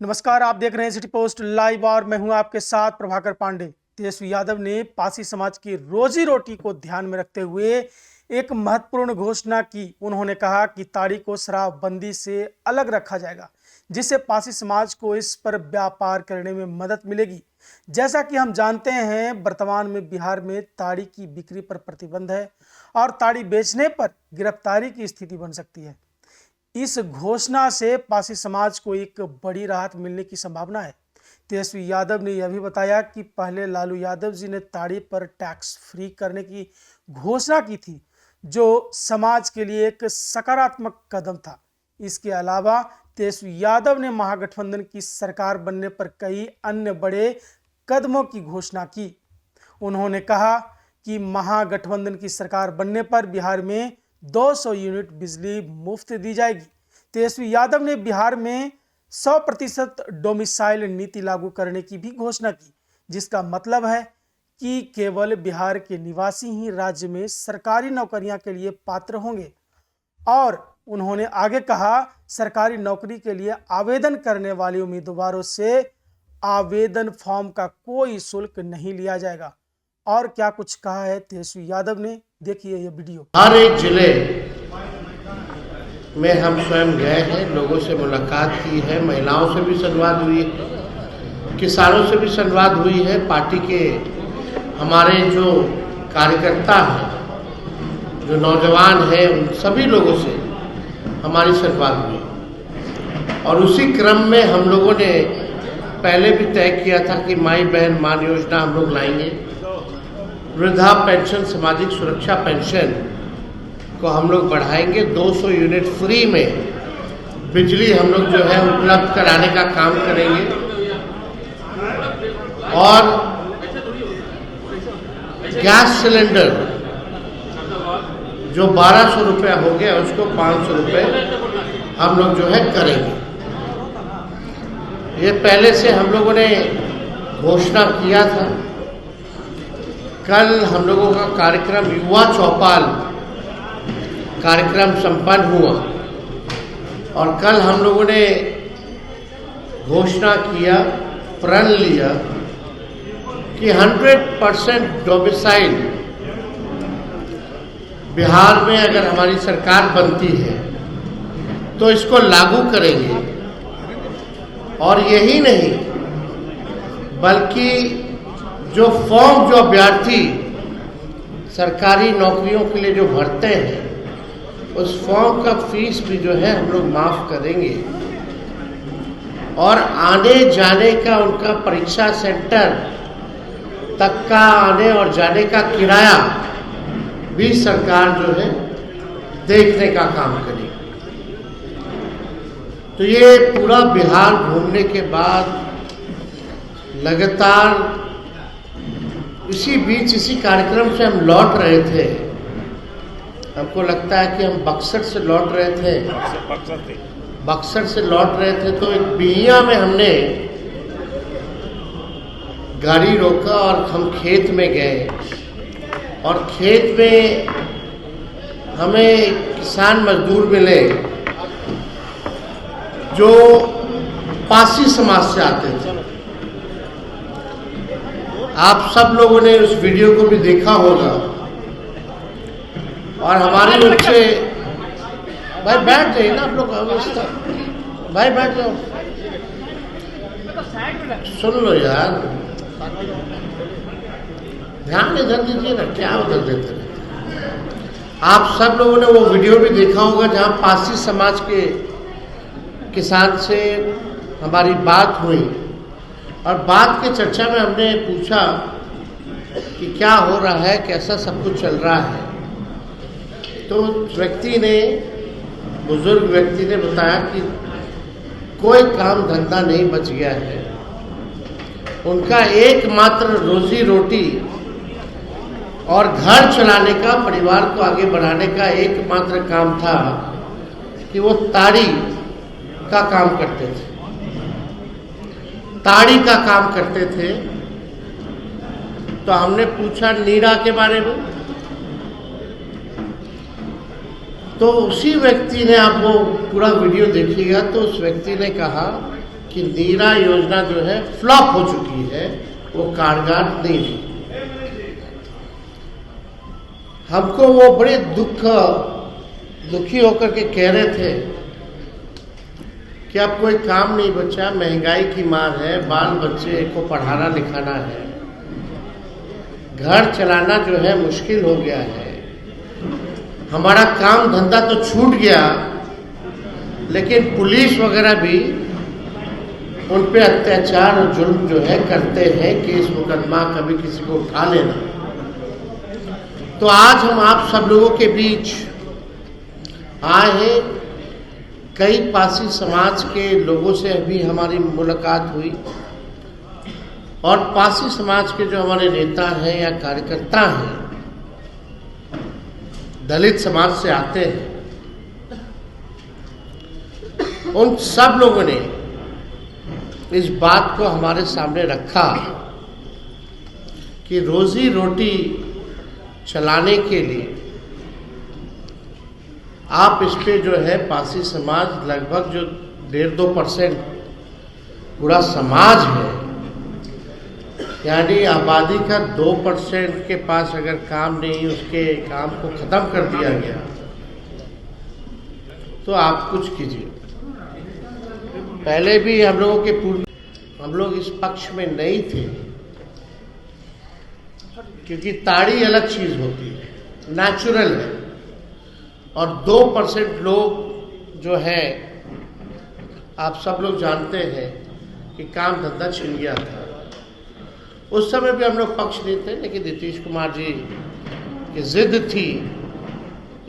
नमस्कार, आप देख रहे हैं सिटी पोस्ट लाइव और मैं हूं आपके साथ प्रभाकर पांडे। तेजस्वी यादव ने पासी समाज की रोजी रोटी को ध्यान में रखते हुए एक महत्वपूर्ण घोषणा की। उन्होंने कहा कि ताड़ी को शराबबंदी से अलग रखा जाएगा, जिससे पासी समाज को इस पर व्यापार करने में मदद मिलेगी। जैसा कि हम जानते हैं, वर्तमान में बिहार में ताड़ी की बिक्री पर प्रतिबंध है और ताड़ी बेचने पर गिरफ्तारी की स्थिति बन सकती है। इस घोषणा से पासी समाज को एक बड़ी राहत मिलने की संभावना है। तेजस्वी यादव ने यह भी बताया कि पहले लालू यादव जी ने ताड़ी पर टैक्स फ्री करने की घोषणा की थी, जो समाज के लिए एक सकारात्मक कदम था। इसके अलावा तेजस्वी यादव ने महागठबंधन की सरकार बनने पर कई अन्य बड़े कदमों की घोषणा की। उन्होंने कहा कि महागठबंधन की सरकार बनने पर बिहार में 200 यूनिट बिजली मुफ्त दी जाएगी। तेजस्वी यादव ने बिहार में 100% डोमिसाइल नीति लागू करने की भी घोषणा की, जिसका मतलब है कि केवल बिहार के निवासी ही राज्य में सरकारी नौकरियां के लिए पात्र होंगे। और उन्होंने आगे कहा, सरकारी नौकरी के लिए आवेदन करने वाले उम्मीदवारों से आवेदन फॉर्म का कोई शुल्क नहीं लिया जाएगा। और क्या कुछ कहा है तेजस्वी यादव ने, देखिए ये वीडियो। हर एक जिले में हम स्वयं गए हैं, लोगों से मुलाकात की है, महिलाओं से भी संवाद हुई है, किसानों से भी संवाद हुई है, पार्टी के हमारे जो कार्यकर्ता हैं, जो नौजवान हैं, उन सभी लोगों से हमारी संवाद हुई। और उसी क्रम में हम लोगों ने पहले भी तय किया था कि माई बहन मान योजना हम लोग लाएंगे। वृद्धा पेंशन, सामाजिक सुरक्षा पेंशन को हम लोग बढ़ाएंगे। 200 यूनिट फ्री में बिजली हम लोग जो है उपलब्ध कराने का काम करेंगे। और गैस सिलेंडर जो 1200 रुपया हो गया, उसको 500 रुपये हम लोग जो है करेंगे। ये पहले से हम लोगों ने घोषणा किया था। कल हम लोगों का कार्यक्रम युवा चौपाल कार्यक्रम संपन्न हुआ और कल हम लोगों ने घोषणा किया, प्रण लिया कि 100% डोमिसाइल बिहार में अगर हमारी सरकार बनती है तो इसको लागू करेंगे। और यही नहीं, बल्कि जो फॉर्म जो अभ्यर्थी सरकारी नौकरियों के लिए जो भरते हैं, उस फॉर्म का फीस भी जो है हम लोग माफ करेंगे। और आने जाने का उनका परीक्षा सेंटर तक का आने और जाने का किराया भी सरकार जो है देखने का काम करेगी। तो ये पूरा बिहार घूमने के बाद लगातार इसी बीच इसी कार्यक्रम से हम लौट रहे थे। हमको लगता है कि हम बक्सर से लौट रहे थे। बक्सर से लौट रहे थे तो एक बिहिया में हमने गाड़ी रोका और हम खेत में गए। और खेत में हमें किसान मजदूर मिले जो पासी समाज से आते थे। आप सब लोगों ने उस वीडियो को भी देखा होगा। और हमारी उनसे, भाई बैठ जाइए ना आप लोग, भाई बैठ जाओ, सुन लो यार, ध्यान इधर दीजिए ना, क्या उधर देते रहते। आप सब लोगों ने वो वीडियो भी देखा होगा जहां पासी समाज के किसान से हमारी बात हुई। और बात के चर्चा में हमने पूछा कि क्या हो रहा है, कैसा सब कुछ चल रहा है। तो व्यक्ति ने, बुजुर्ग व्यक्ति ने बताया कि कोई काम धंधा नहीं बच गया है। उनका एकमात्र रोजी रोटी और घर चलाने का, परिवार को आगे बढ़ाने का एकमात्र काम था कि वो ताड़ी का काम करते थे, ताड़ी का काम करते थे। तो हमने पूछा नीरा के बारे में, तो उसी व्यक्ति ने, आप वो पूरा वीडियो देखिएगा, तो उस व्यक्ति ने कहा कि नीरा योजना जो है फ्लॉप हो चुकी है, वो कारगर नहीं रही। हमको वो बड़े दुखी होकर के कह रहे थे कि अब कोई काम नहीं बचा, महंगाई की मार है, बाल बच्चे को पढ़ाना लिखाना है, घर चलाना जो है मुश्किल हो गया है, हमारा काम धंधा तो छूट गया, लेकिन पुलिस वगैरह भी उन पे अत्याचार और जुल्म जो है करते हैं, केस मुकदमा कभी किसी को उठा लेना। तो आज हम आप सब लोगों के बीच आए हैं। कई पासी समाज के लोगों से भी हमारी मुलाकात हुई और पासी समाज के जो हमारे नेता हैं या कार्यकर्ता हैं, दलित समाज से आते हैं, उन सब लोगों ने इस बात को हमारे सामने रखा कि रोजी रोटी चलाने के लिए आप इस पे जो है पासी समाज लगभग जो 1.5-2% पूरा समाज है, यानी आबादी का 2% के पास अगर काम नहीं, उसके काम को खत्म कर दिया गया, तो आप कुछ कीजिए। पहले भी हम लोगों के पूर्व हम लोग इस पक्ष में नहीं थे, क्योंकि ताड़ी अलग चीज होती है, नेचुरल है, और 2% लोग जो है, आप सब लोग जानते हैं कि काम धंधा छिन गया था। उस समय भी हम लोग पक्ष नहीं थे, लेकिन नीतीश कुमार जी की जिद थी,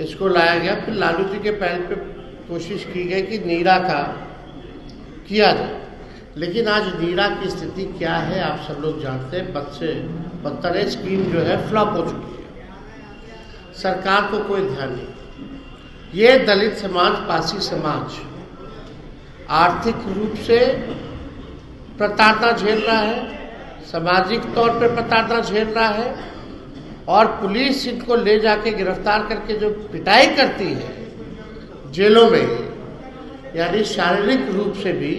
इसको लाया गया। फिर लालू जी के पहल पे कोशिश की गई कि नीरा का किया जाए, लेकिन आज नीरा की स्थिति क्या है आप सब लोग जानते हैं। बदतर स्कीम जो है फ्लॉप हो चुकी है, सरकार को कोई ध्यान नहीं। ये दलित समाज, पासी समाज आर्थिक रूप से प्रताड़ना झेल रहा है, सामाजिक तौर पे प्रताड़ना झेल रहा है, और पुलिस इनको ले जाके गिरफ्तार करके जो पिटाई करती है जेलों में, यानी शारीरिक रूप से भी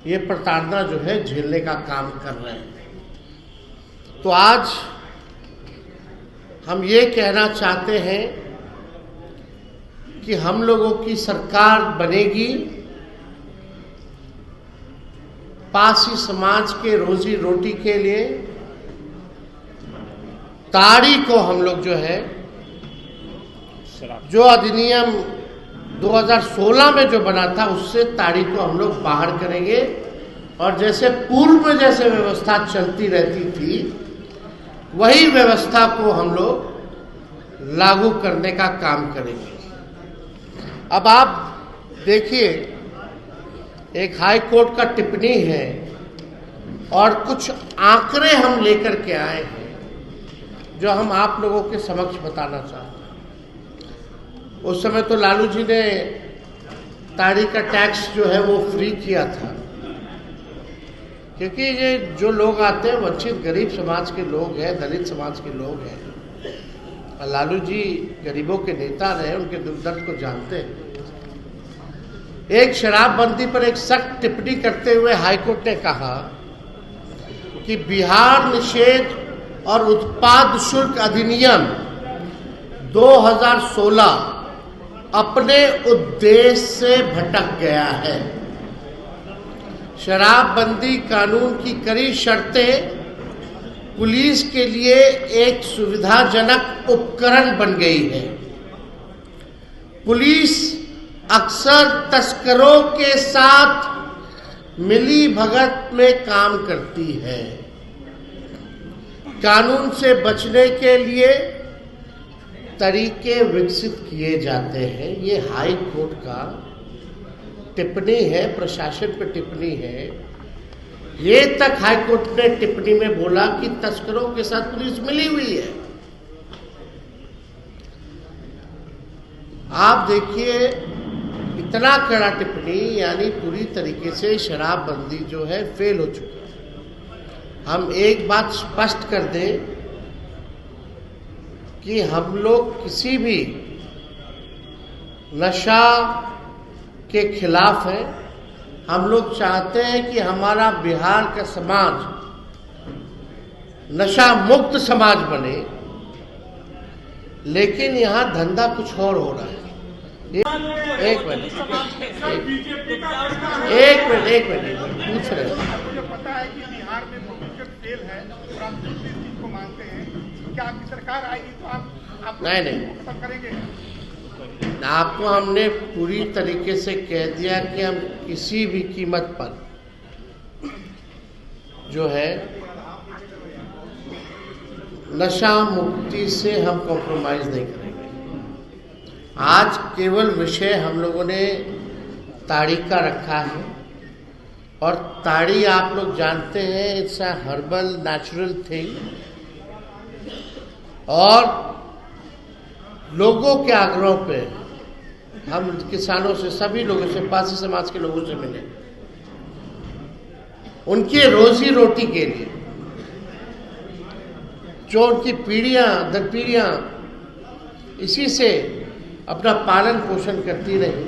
ये प्रताड़ना जो है झेलने का काम कर रहे हैं। तो आज हम ये कहना चाहते हैं कि हम लोगों की सरकार बनेगी, पासी समाज के रोजी रोटी के लिए ताड़ी को हम लोग जो है, जो अधिनियम 2016 में जो बना था, उससे ताड़ी को हम लोग बाहर करेंगे, और जैसे पूर्व में जैसे व्यवस्था चलती रहती थी, वही व्यवस्था को हम लोग लागू करने का काम करेंगे। अब आप देखिए, एक हाई कोर्ट का टिप्पणी है और कुछ आंकड़े हम लेकर के आए हैं, जो हम आप लोगों के समक्ष बताना चाहते हैं। उस समय तो लालू जी ने ताड़ी का टैक्स जो है वो फ्री किया था, क्योंकि ये जो लोग आते हैं वंचित गरीब समाज के लोग हैं, दलित समाज के लोग हैं, और लालू जी गरीबों के नेता रहे, उनके दुख दर्द को जानते हैं। एक शराबबंदी पर एक सख्त टिप्पणी करते हुए हाईकोर्ट ने कहा कि बिहार निषेध और उत्पाद शुल्क अधिनियम 2016 अपने उद्देश्य से भटक गया है। शराबबंदी कानून की कड़ी शर्तें पुलिस के लिए एक सुविधाजनक उपकरण बन गई है। पुलिस अक्सर तस्करों के साथ मिली भगत में काम करती है। कानून से बचने के लिए तरीके विकसित किए जाते हैं। ये हाई कोर्ट का टिप्पणी है, प्रशासन पर टिप्पणी है। ये तक हाई कोर्ट ने टिप्पणी में बोला कि तस्करों के साथ पुलिस मिली हुई है। आप देखिए, इतना कड़ा टिप्पणी, यानी पूरी तरीके से शराबबंदी जो है फेल हो चुकी है। हम एक बात स्पष्ट कर दें कि हम लोग किसी भी नशा के खिलाफ हैं। हम लोग चाहते हैं कि हमारा बिहार का समाज नशा मुक्त समाज बने, लेकिन यहाँ धंधा कुछ और हो रहा है। एक मिनट पूछ रहे हैं। मुझे पता है कि बिहार में प्रोविजन फेल है और आप इस चीज को मानते हैं, क्या आपकी सरकार आएगी तो आप नहीं खत्म करेंगे? आपको हमने पूरी तरीके से कह दिया कि हम किसी भी कीमत पर जो है नशा मुक्ति से हम कॉम्प्रोमाइज नहीं करेंगे। आज केवल विषय हम लोगों ने ताड़ी का रखा है, और ताड़ी आप लोग जानते हैं it's a herbal natural thing, और लोगों के आग्रह पे हम किसानों से, सभी लोगों से, पासी समाज के लोगों से मिले, उनकी रोजी रोटी के लिए, जो उनकी पीढ़ियां दर पीढ़ियां इसी से अपना पालन पोषण करती रही,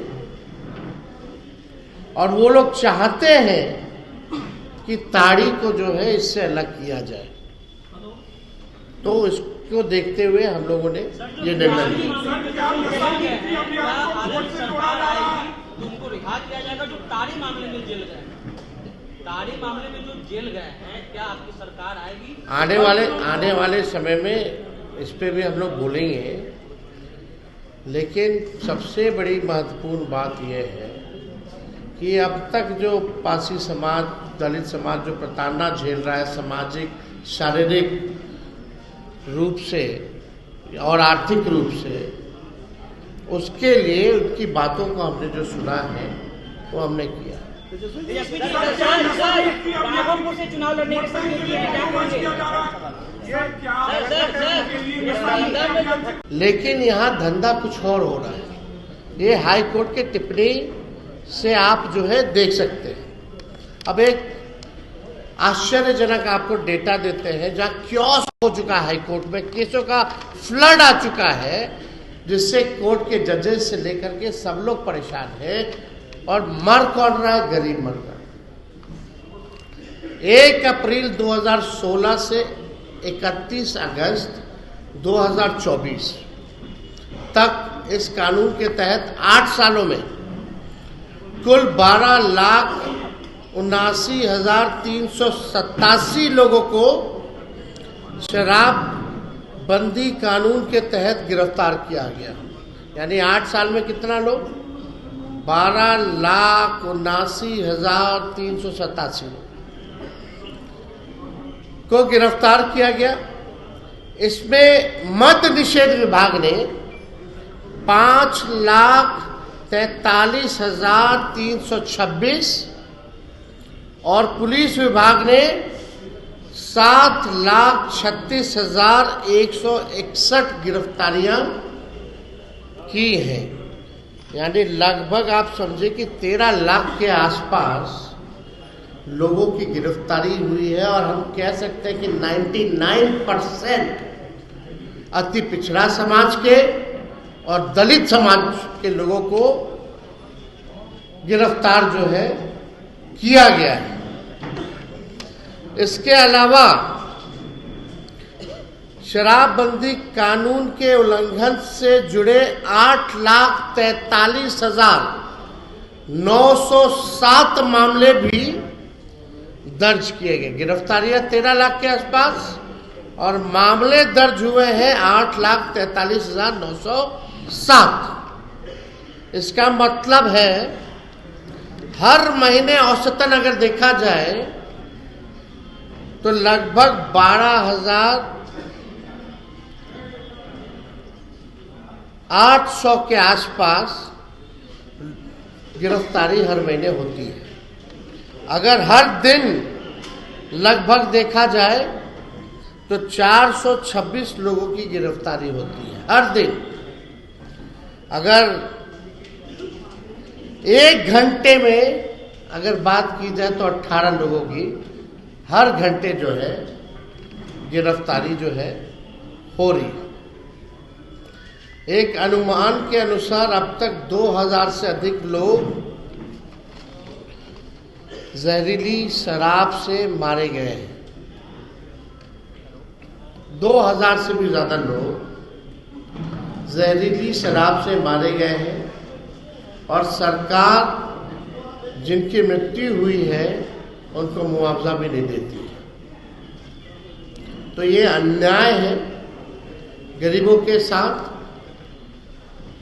और वो लोग चाहते हैं कि ताड़ी को जो है इससे अलग किया जाए। तो इसको देखते हुए हम लोगों ने ये निर्णय लिया। उनको रिहा किया जाएगा जो ताड़ी मामले में जेल गए हैं? ताड़ी मामले में जो जेल गए हैं, क्या आपकी सरकार आएगी? आने वाले समय में इस पे भी हम लोग बोलेंगे, लेकिन सबसे बड़ी महत्वपूर्ण बात यह है कि अब तक जो पासी समाज, दलित समाज जो प्रताड़ना झेल रहा है सामाजिक, शारीरिक रूप से और आर्थिक रूप से, उसके लिए उनकी बातों को हमने जो सुना है वो हमने किया। भागलपुर से चुनाव लड़ने के लेकिन यहाँ धंधा कुछ और हो रहा है। ये हाई कोर्ट के टिप्पणी से आप जो है देख सकते हैं। अब एक आश्चर्यजनक आपको डेटा देते हैं, जहाँ क्योस हो चुका है हाई कोर्ट में, केसों का फ्लड आ चुका है, जिससे कोर्ट के जजेस से लेकर के सब लोग परेशान हैं, और मर कौन रहा है? गरीब मर रहा है। 1 अप्रैल 2016 से 31 अगस्त 2024 तक इस कानून के तहत 8 सालों में कुल 12,79,387 लोगों को शराब बंदी कानून के तहत गिरफ्तार किया गया। यानी 8 साल में कितना लोग? 12,79,387 लोग को गिरफ्तार किया गया। इसमें मद्य निषेध विभाग ने 5,43,326 और पुलिस विभाग ने 7,36,161 गिरफ्तारियां की हैं। यानी लगभग आप समझे कि 13 लाख के आसपास लोगों की गिरफ्तारी हुई है, और हम कह सकते हैं कि 99% अति पिछड़ा समाज के और दलित समाज के लोगों को गिरफ्तार जो है किया गया है। इसके अलावा शराबबंदी कानून के उल्लंघन से जुड़े 8,43,907 मामले भी दर्ज किए गए। गिरफ्तारियां 13 लाख के आसपास और मामले दर्ज हुए हैं 8,43,907। इसका मतलब है हर महीने औसतन अगर देखा जाए तो लगभग 12,800 के आसपास गिरफ्तारी हर महीने होती है। अगर हर दिन लगभग देखा जाए तो 426 लोगों की गिरफ्तारी होती है हर दिन। अगर 1 घंटे में अगर बात की जाए तो 18 लोगों की हर घंटे जो है गिरफ्तारी जो है हो रही है। एक अनुमान के अनुसार अब तक 2000 से अधिक लोग जहरीली शराब से मारे गए हैं। 2000 से भी ज़्यादा लोग जहरीली शराब से मारे गए हैं और सरकार जिनकी मृत्यु हुई है उनको मुआवजा भी नहीं देती है। तो ये अन्याय है गरीबों के साथ।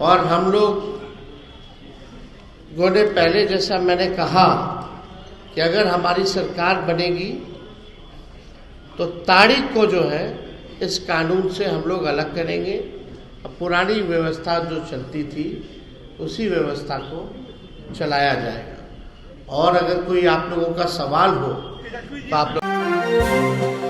और हम लोगों ने पहले, जैसा मैंने कहा, कि अगर हमारी सरकार बनेगी तो ताड़ी को जो है इस कानून से हम लोग अलग करेंगे। अब पुरानी व्यवस्था जो चलती थी उसी व्यवस्था को चलाया जाएगा। और अगर कोई आप लोगों का सवाल हो तो आप लोग